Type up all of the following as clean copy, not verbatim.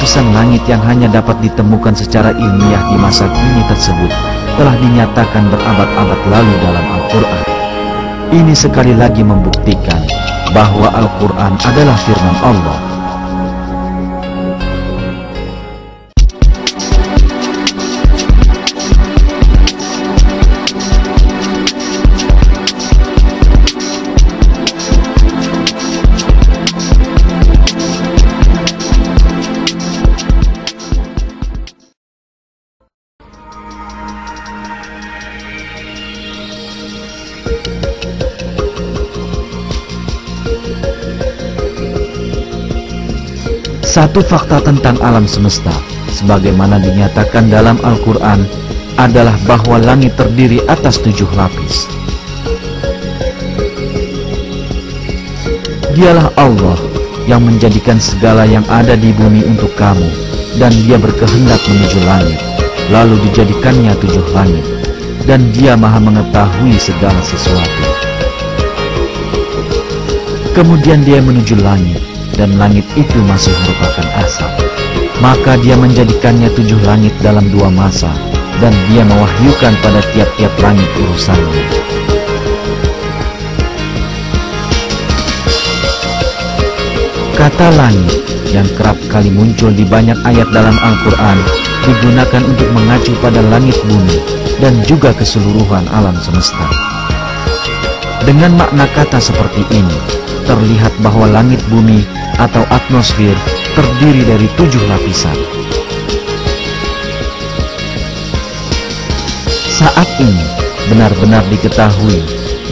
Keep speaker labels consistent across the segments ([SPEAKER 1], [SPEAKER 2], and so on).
[SPEAKER 1] lapisan langit yang hanya dapat ditemukan secara ilmiah di masa kini tersebut telah dinyatakan berabad-abad lalu dalam Al-Quran. Ini sekali lagi membuktikan bahwa Al-Quran adalah firman Allah. Satu fakta tentang alam semesta, sebagaimana dinyatakan dalam Al-Quran, adalah bahwa langit terdiri atas 7 lapis. Dialah Allah yang menjadikan segala yang ada di bumi untuk kamu, dan Dia berkehendak menuju langit, lalu dijadikannya 7 langit, dan Dia maha mengetahui segala sesuatu. Kemudian Dia menuju langit, dan langit itu masih merupakan asap. Maka Dia menjadikannya 7 langit dalam 2 masa, dan Dia mewahyukan pada tiap-tiap langit urusannya. Kata langit yang kerap kali muncul di banyak ayat dalam Al-Quran digunakan untuk mengacu pada langit bumi dan juga keseluruhan alam semesta. Dengan makna kata seperti ini, terlihat bahwa langit bumi atau atmosfer terdiri dari 7 lapisan. Saat ini benar-benar diketahui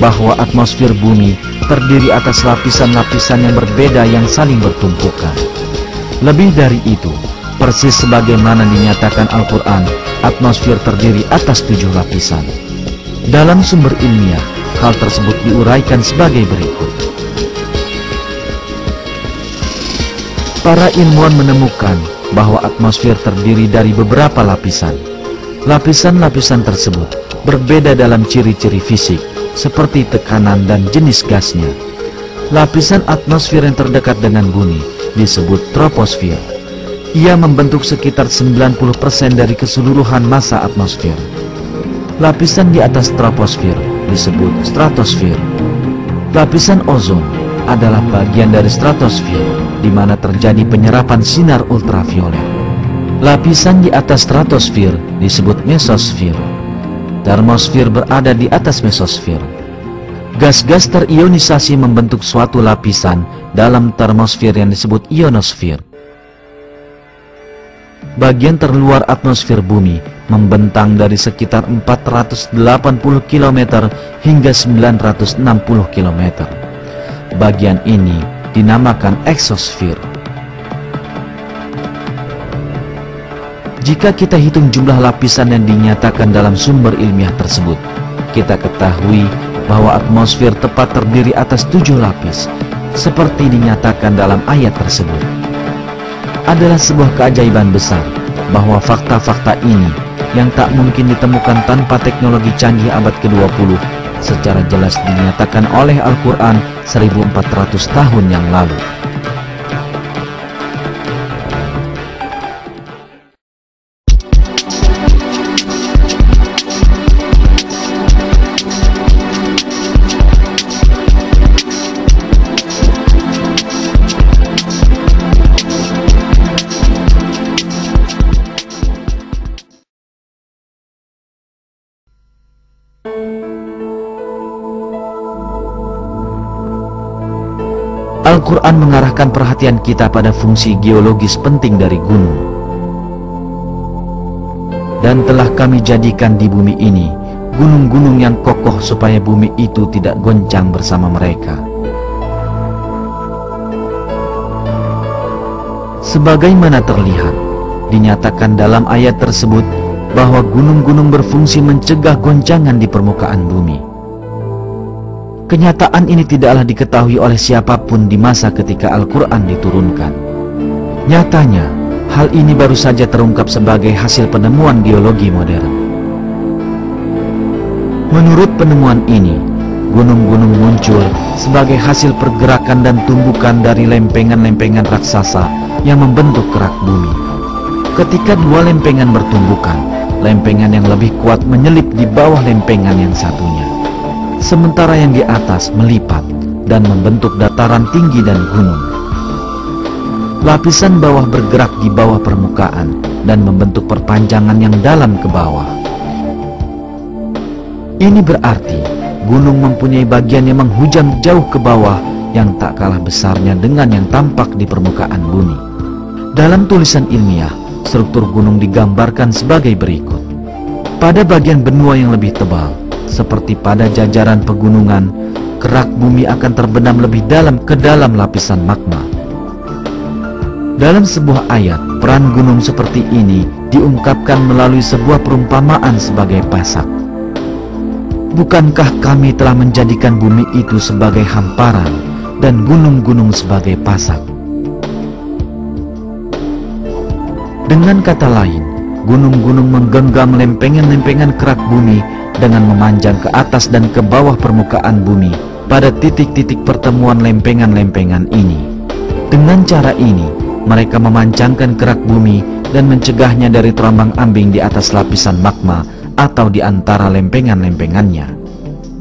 [SPEAKER 1] bahwa atmosfer bumi terdiri atas lapisan-lapisan yang berbeda yang saling bertumpukan. Lebih dari itu, persis sebagaimana dinyatakan Al-Quran, atmosfer terdiri atas 7 lapisan. Dalam sumber ilmiah, hal tersebut diuraikan sebagai berikut. Para ilmuwan menemukan bahwa atmosfer terdiri dari beberapa lapisan. Lapisan-lapisan tersebut berbeda dalam ciri-ciri fisik, seperti tekanan dan jenis gasnya. Lapisan atmosfer yang terdekat dengan bumi disebut troposfer. Ia membentuk sekitar 90% dari keseluruhan massa atmosfer. Lapisan di atas troposfer disebut stratosfer. Lapisan ozon adalah bagian dari stratosfer, di mana terjadi penyerapan sinar ultraviolet. Lapisan di atas stratosfer disebut mesosfer. Termosfer berada di atas mesosfer. Gas-gas terionisasi membentuk suatu lapisan dalam termosfer yang disebut ionosfer. Bagian terluar atmosfer bumi membentang dari sekitar 480 km hingga 960 km. Bagian ini dinamakan eksosfer. Jika kita hitung jumlah lapisan yang dinyatakan dalam sumber ilmiah tersebut, kita ketahui bahwa atmosfer tepat terdiri atas 7 lapis, seperti dinyatakan dalam ayat tersebut. Adalah sebuah keajaiban besar bahwa fakta-fakta ini yang tak mungkin ditemukan tanpa teknologi canggih abad ke-20 secara jelas dinyatakan oleh Al-Quran 1400 tahun yang lalu. Al-Quran mengarahkan perhatian kita pada fungsi geologis penting dari gunung. Dan telah kami jadikan di bumi ini gunung-gunung yang kokoh supaya bumi itu tidak goncang bersama mereka. Sebagaimana terlihat, dinyatakan dalam ayat tersebut bahwa gunung-gunung berfungsi mencegah goncangan di permukaan bumi. Kenyataan ini tidaklah diketahui oleh siapapun di masa ketika Al-Quran diturunkan. Nyatanya, hal ini baru saja terungkap sebagai hasil penemuan geologi modern. Menurut penemuan ini, gunung-gunung muncul sebagai hasil pergerakan dan tumbukan dari lempengan-lempengan raksasa yang membentuk kerak bumi. Ketika dua lempengan bertumbukan, lempengan yang lebih kuat menyelip di bawah lempengan yang satunya, sementara yang di atas melipat dan membentuk dataran tinggi dan gunung. Lapisan bawah bergerak di bawah permukaan dan membentuk perpanjangan yang dalam ke bawah. Ini berarti gunung mempunyai bagian yang menghujam jauh ke bawah yang tak kalah besarnya dengan yang tampak di permukaan bumi. Dalam tulisan ilmiah, struktur gunung digambarkan sebagai berikut. Pada bagian benua yang lebih tebal, seperti pada jajaran pegunungan, kerak bumi akan terbenam lebih dalam ke dalam lapisan magma. Dalam sebuah ayat, peran gunung seperti ini diungkapkan melalui sebuah perumpamaan sebagai pasak. Bukankah kami telah menjadikan bumi itu sebagai hamparan dan gunung-gunung sebagai pasak? Dengan kata lain, gunung-gunung menggenggam lempengan-lempengan kerak bumi dengan memanjang ke atas dan ke bawah permukaan bumi pada titik-titik pertemuan lempengan-lempengan ini. Dengan cara ini, mereka memancangkan kerak bumi dan mencegahnya dari terombang-ambing di atas lapisan magma atau di antara lempengan-lempengannya.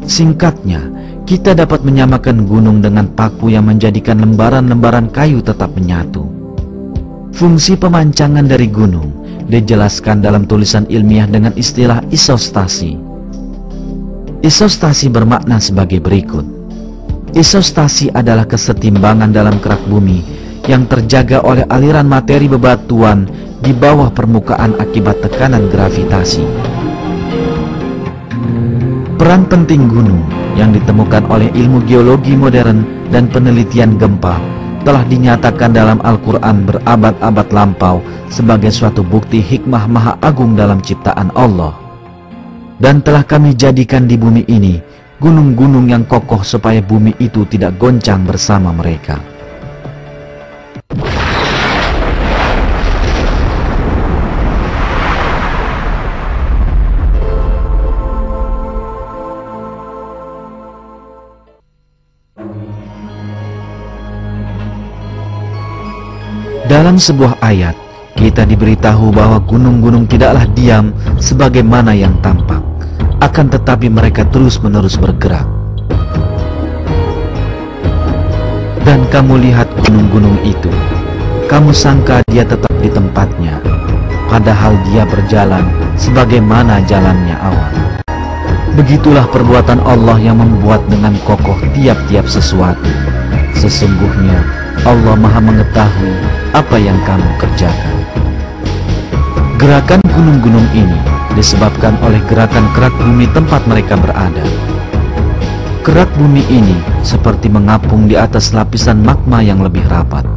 [SPEAKER 1] Singkatnya, kita dapat menyamakan gunung dengan paku yang menjadikan lembaran-lembaran kayu tetap menyatu. Fungsi pemancangan dari gunung dijelaskan dalam tulisan ilmiah dengan istilah isostasi. Isostasi bermakna sebagai berikut. Isostasi adalah kesetimbangan dalam kerak bumi yang terjaga oleh aliran materi bebatuan di bawah permukaan akibat tekanan gravitasi. Peran penting gunung yang ditemukan oleh ilmu geologi modern dan penelitian gempa telah dinyatakan dalam Al-Quran berabad-abad lampau sebagai suatu bukti hikmah maha agung dalam ciptaan Allah. Dan telah kami jadikan di bumi ini gunung-gunung yang kokoh supaya bumi itu tidak goncang bersama mereka. Dalam sebuah ayat, kita diberitahu bahwa gunung-gunung tidaklah diam sebagaimana yang tampak, akan tetapi mereka terus-menerus bergerak. Dan kamu lihat gunung-gunung itu, kamu sangka dia tetap di tempatnya, padahal dia berjalan sebagaimana jalannya awan. Begitulah perbuatan Allah yang membuat dengan kokoh tiap-tiap sesuatu. Sesungguhnya Allah Maha mengetahui apa yang kamu kerjakan. Gerakan gunung-gunung ini disebabkan oleh gerakan kerak bumi tempat mereka berada. Kerak bumi ini seperti mengapung di atas lapisan magma yang lebih rapat.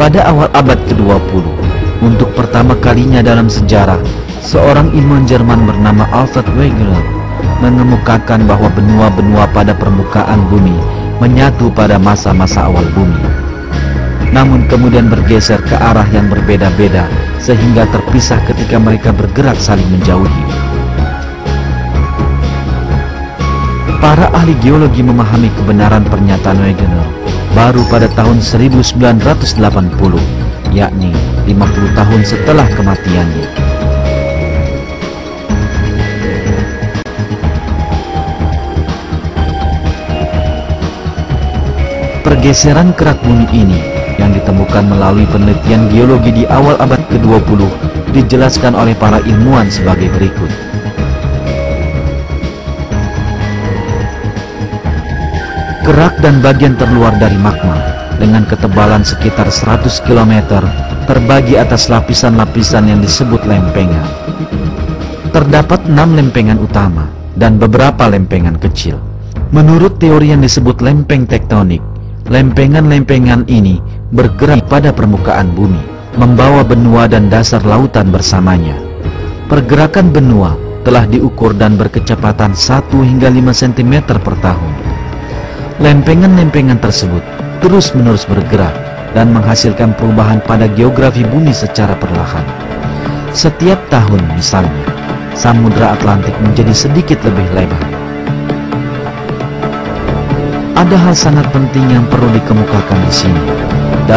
[SPEAKER 1] Pada awal abad ke-20, untuk pertama kalinya dalam sejarah, seorang ilmuwan Jerman bernama Alfred Wegener mengemukakan bahwa benua-benua pada permukaan bumi menyatu pada masa-masa awal bumi, namun kemudian bergeser ke arah yang berbeda-beda sehingga terpisah ketika mereka bergerak saling menjauhi. Para ahli geologi memahami kebenaran pernyataan Wegener baru pada tahun 1980, yakni 50 tahun setelah kematiannya. Pergeseran kerak bumi ini yang ditemukan melalui penelitian geologi di awal abad ke-20 dijelaskan oleh para ilmuwan sebagai berikut. Kerak dan bagian terluar dari magma dengan ketebalan sekitar 100 km terbagi atas lapisan-lapisan yang disebut lempengan. Terdapat 6 lempengan utama dan beberapa lempengan kecil. Menurut teori yang disebut lempeng tektonik, lempengan-lempengan ini bergerak pada permukaan bumi, membawa benua dan dasar lautan bersamanya. Pergerakan benua telah diukur dan berkecepatan 1 hingga 5 cm per tahun. Lempengan-lempengan tersebut terus-menerus bergerak dan menghasilkan perubahan pada geografi bumi secara perlahan. Setiap tahun misalnya, Samudra Atlantik menjadi sedikit lebih lebar. Ada hal sangat penting yang perlu dikemukakan di sini. Dalam